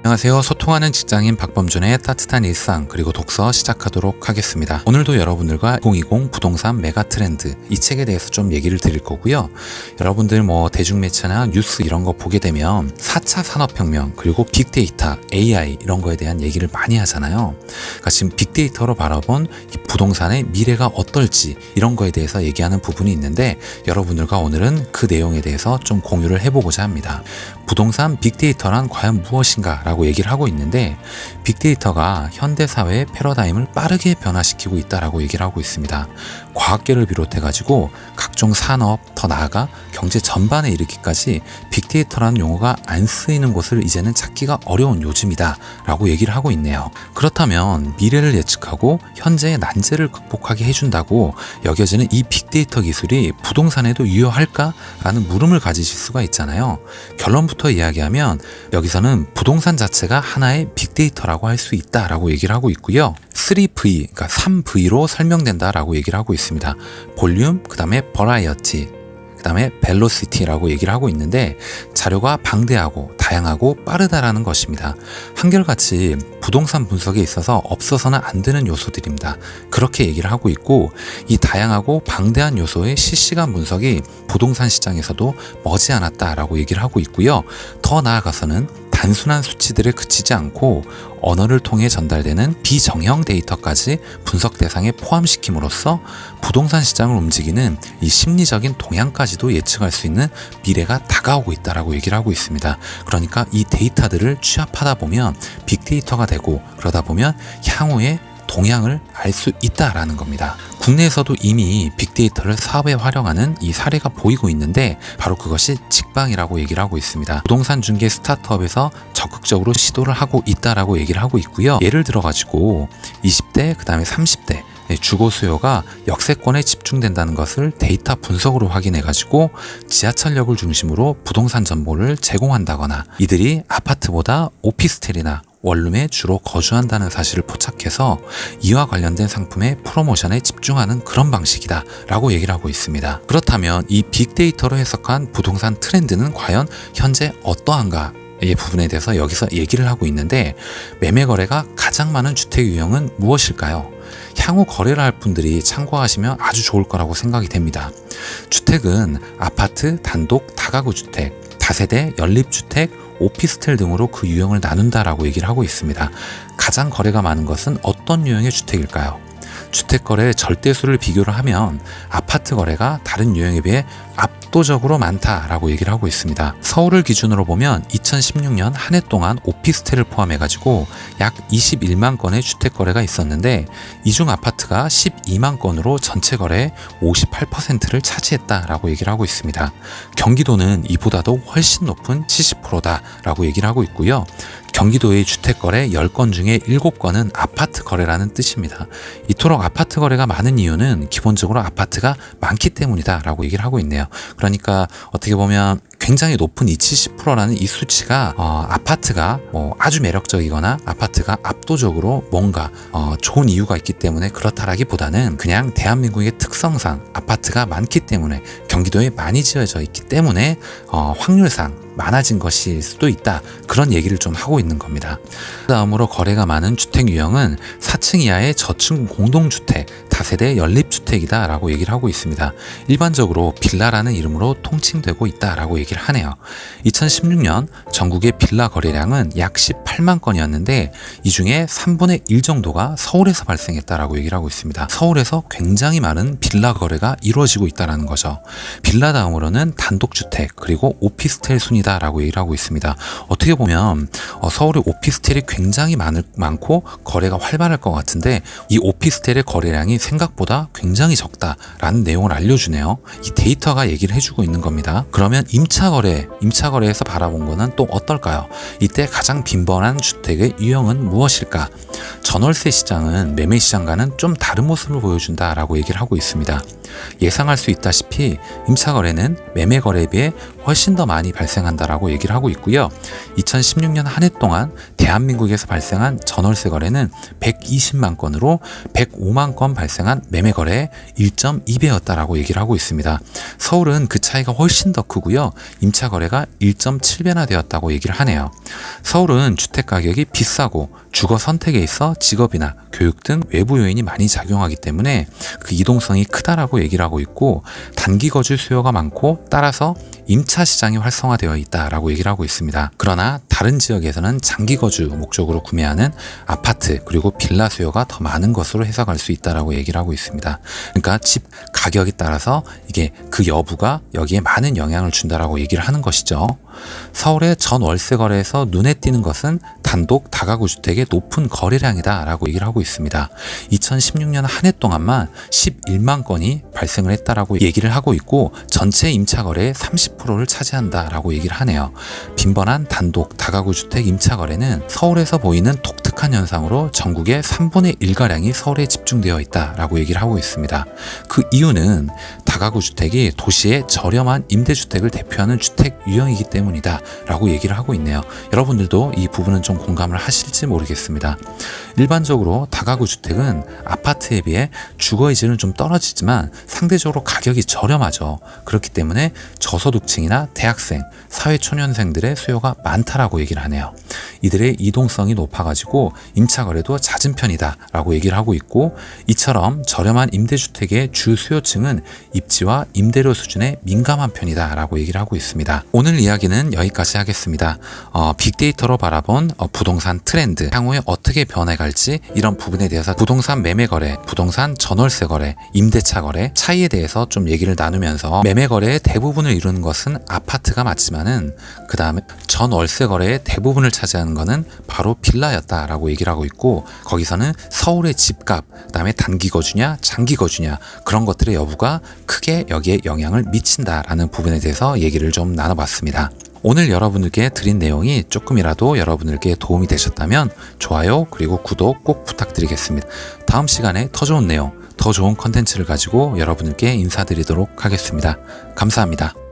안녕하세요. 소통하는 직장인 박범준의 따뜻한 일상 그리고 독서 시작하도록 하겠습니다. 오늘도 여러분들과 2020 부동산 메가 트렌드 이 책에 대해서 좀 얘기를 드릴 거고요. 여러분들 대중매체나 뉴스 이런 거 보게 되면 4차 산업혁명 그리고 빅데이터, AI 이런 거에 대한 얘기를 많이 하잖아요. 그러니까 지금 빅데이터로 바라본 이 부동산의 미래가 어떨지 이런 거에 대해서 얘기하는 부분이 있는데 여러분들과 오늘은 그 내용에 대해서 좀 공유를 해보고자 합니다. 부동산 빅데이터란 과연 무엇인가 라고 얘기를 하고 있는데 빅데이터가 현대사회의 패러다임을 빠르게 변화시키고 있다라고 얘기를 하고 있습니다. 과학계를 비롯해 가지고 각종 산업, 더 나아가 경제 전반에 이르기까지 빅데이터라는 용어가 안 쓰이는 곳을 이제는 찾기가 어려운 요즘이다 라고 얘기를 하고 있네요. 그렇다면 미래를 예측하고 현재의 난제를 극복하게 해준다고 여겨지는 이 빅데이터 기술이 부동산에도 유효할까? 라는 물음을 가지실 수가 있잖아요. 결론부터 이야기하면 여기서는 부동산 자체가 하나의 빅데이터라고 할 수 있다라고 얘기를 하고 있고요. 3V, 그러니까 3V로 설명된다라고 얘기를 하고 있습니다. 볼륨, 그 다음에 버라이어티, 그 다음에 벨로시티라고 얘기를 하고 있는데 자료가 방대하고 다양하고 빠르다라는 것입니다. 한결같이 부동산 분석에 있어서 없어서는 안 되는 요소들입니다. 그렇게 얘기를 하고 있고 이 다양하고 방대한 요소의 실시간 분석이 부동산 시장에서도 머지않았다라고 얘기를 하고 있고요. 더 나아가서는 단순한 수치들에 그치지 않고 언어를 통해 전달되는 비정형 데이터까지 분석 대상에 포함시킴으로써 부동산 시장을 움직이는 이 심리적인 동향까지도 예측할 수 있는 미래가 다가오고 있다라고 얘기를 하고 있습니다. 그러니까 이 데이터들을 취합하다 보면 빅데이터가 되고 그러다 보면 향후에 동향을 알 수 있다라는 겁니다. 국내에서도 이미 빅데이터를 사업에 활용하는 이 사례가 보이고 있는데 바로 그것이 직방이라고 얘기를 하고 있습니다. 부동산 중개 스타트업에서 적극적으로 시도를 하고 있다라고 얘기를 하고 있고요. 예를 들어 가지고 20대, 그 다음에 30대 주거 수요가 역세권에 집중된다는 것을 데이터 분석으로 확인해 가지고 지하철역을 중심으로 부동산 정보를 제공한다거나 이들이 아파트보다 오피스텔이나 원룸에 주로 거주한다는 사실을 포착해서 이와 관련된 상품의 프로모션에 집중하는 그런 방식이다 라고 얘기를 하고 있습니다. 그렇다면 이 빅데이터로 해석한 부동산 트렌드는 과연 현재 어떠한가? 이 부분에 대해서 여기서 얘기를 하고 있는데 매매 거래가 가장 많은 주택 유형은 무엇일까요? 향후 거래를 할 분들이 참고하시면 아주 좋을 거라고 생각이 됩니다. 주택은 아파트, 단독, 다가구 주택, 다세대, 연립주택, 오피스텔 등으로 그 유형을 나눈다라고 얘기를 하고 있습니다. 가장 거래가 많은 것은 어떤 유형의 주택일까요? 주택 거래의 절대수를 비교를 하면 아파트 거래가 다른 유형에 비해 압도적으로 많다라고 얘기를 하고 있습니다. 서울을 기준으로 보면 2016년 한 해 동안 오피스텔을 포함해가지고 약 21만 건의 주택 거래가 있었는데 이 중 아파트가 12만 건으로 전체 거래의 58%를 차지했다라고 얘기를 하고 있습니다. 경기도는 이보다도 훨씬 높은 70%다라고 얘기를 하고 있고요. 경기도의 주택거래 10건 중에 7건은 아파트 거래라는 뜻입니다. 이토록 아파트 거래가 많은 이유는 기본적으로 아파트가 많기 때문이다 라고 얘기를 하고 있네요. 그러니까 어떻게 보면 굉장히 높은 이 70%라는 이 수치가 아파트가 아주 매력적이거나 아파트가 압도적으로 뭔가 좋은 이유가 있기 때문에 그렇다라기보다는 그냥 대한민국의 특성상 아파트가 많기 때문에 경기도에 많이 지어져 있기 때문에 확률상 많아진 것일 수도 있다. 그런 얘기를 좀 하고 있는 겁니다. 그 다음으로 거래가 많은 주택 유형은 4층 이하의 저층 공동주택, 다세대 연립주택이다 라고 얘기를 하고 있습니다. 일반적으로 빌라라는 이름으로 통칭되고 있다 라고 얘기를 하네요. 2016년 전국의 빌라 거래량은 약 18만 건이었는데 이 중에 3분의 1 정도가 서울에서 발생했다라고 얘기를 하고 있습니다. 서울에서 굉장히 많은 빌라 거래가 이루어지고 있다는 거죠. 빌라 다음으로는 단독주택 그리고 오피스텔 순이다 라고 얘기를 하고 있습니다. 어떻게 보면 서울의 오피스텔이 굉장히 많고 거래가 활발할 것 같은데 이 오피스텔의 거래량이 생각보다 굉장히 적다라는 내용을 알려주네요. 이 데이터가 얘기를 해주고 있는 겁니다. 그러면 임차거래에서 바라본 거는 또 어떨까요? 이때 가장 빈번한 주택의 유형은 무엇일까? 전월세 시장은 매매 시장과는 좀 다른 모습을 보여준다라고 얘기를 하고 있습니다. 예상할 수 있다시피 임차거래는 매매거래에 비해 훨씬 더 많이 발생한다라고 얘기를 하고 있고요. 2016년 한 해 동안 대한민국에서 발생한 전월세 거래는 120만 건으로 105만 건 발생한 매매 거래의 1.2배였다라고 얘기를 하고 있습니다. 서울은 그 차이가 훨씬 더 크고요. 임차 거래가 1.7배나 되었다고 얘기를 하네요. 서울은 주택 주택 가격이 비싸고 주거 선택에 있어 직업이나 교육 등 외부 요인이 많이 작용하기 때문에 그 이동성이 크다라고 얘기를 하고 있고, 단기 거주 수요가 많고 따라서 임차 시장이 활성화되어 있다라고 얘기를 하고 있습니다. 그러나 다른 지역에서는 장기 거주 목적으로 구매하는 아파트 그리고 빌라 수요가 더 많은 것으로 해석할 수 있다라고 얘기를 하고 있습니다. 그러니까 집 가격에 따라서 이게 그 여부가 여기에 많은 영향을 준다라고 얘기를 하는 것이죠. 서울의 전 월세 거래에서 눈에 띄는 것은 단독 다가구 주택의 높은 거래량이다 라고 얘기를 하고 있습니다. 2016년 한 해 동안만 11만 건이 발생을 했다라고 얘기를 하고 있고, 전체 임차 거래의 30%를 차지한다 라고 얘기를 하네요. 빈번한 단독 다가구 주택 임차 거래는 서울에서 보이는 독특한 현상으로 전국의 3분의 1가량이 서울에 집중되어 있다라고 얘기를 하고 있습니다. 그 이유는 다가구 주택이 도시의 저렴한 임대주택을 대표하는 주택 유형이기 때문이다 라고 얘기를 하고 있네요. 여러분들도 이 부분은 좀 공감을 하실지 모르겠습니다. 일반적으로 다가구 주택은 아파트에 비해 주거의지는 좀 떨어지지만 상대적으로 가격이 저렴하죠. 그렇기 때문에 저소득층이나 대학생, 사회초년생들의 수요가 많다라고 얘기를 하네요. 이들의 이동성이 높아가지고 임차 거래도 잦은 편이다 라고 얘기를 하고 있고, 이처럼 저렴한 임대주택의 주 수요층은 입지와 임대료 수준에 민감한 편이다 라고 얘기를 하고 있습니다. 오늘 이야기는 여기까지 하겠습니다. 빅데이터로 바라본 부동산 트렌드, 향후에 어떻게 변해갈지, 이런 부분에 대해서 부동산 매매 거래, 부동산 전월세 거래, 임대차 거래 차이에 대해서 좀 얘기를 나누면서, 매매 거래의 대부분을 이루는 것은 아파트가 맞지만은 그 다음에 전월세 거래의 대부분을 차지하는 거는 바로 빌라였다라고 얘기를 하고 있고, 거기서는 서울의 집값, 그 다음에 단기 거주냐 장기 거주냐 그런 것들의 여부가 크게 여기에 영향을 미친다라는 부분에 대해서 얘기를 좀 나눠봤습니다. 오늘 여러분들께 드린 내용이 조금이라도 여러분들께 도움이 되셨다면 좋아요 그리고 구독 꼭 부탁드리겠습니다. 다음 시간에 더 좋은 내용, 더 좋은 컨텐츠를 가지고 여러분들께 인사드리도록 하겠습니다. 감사합니다.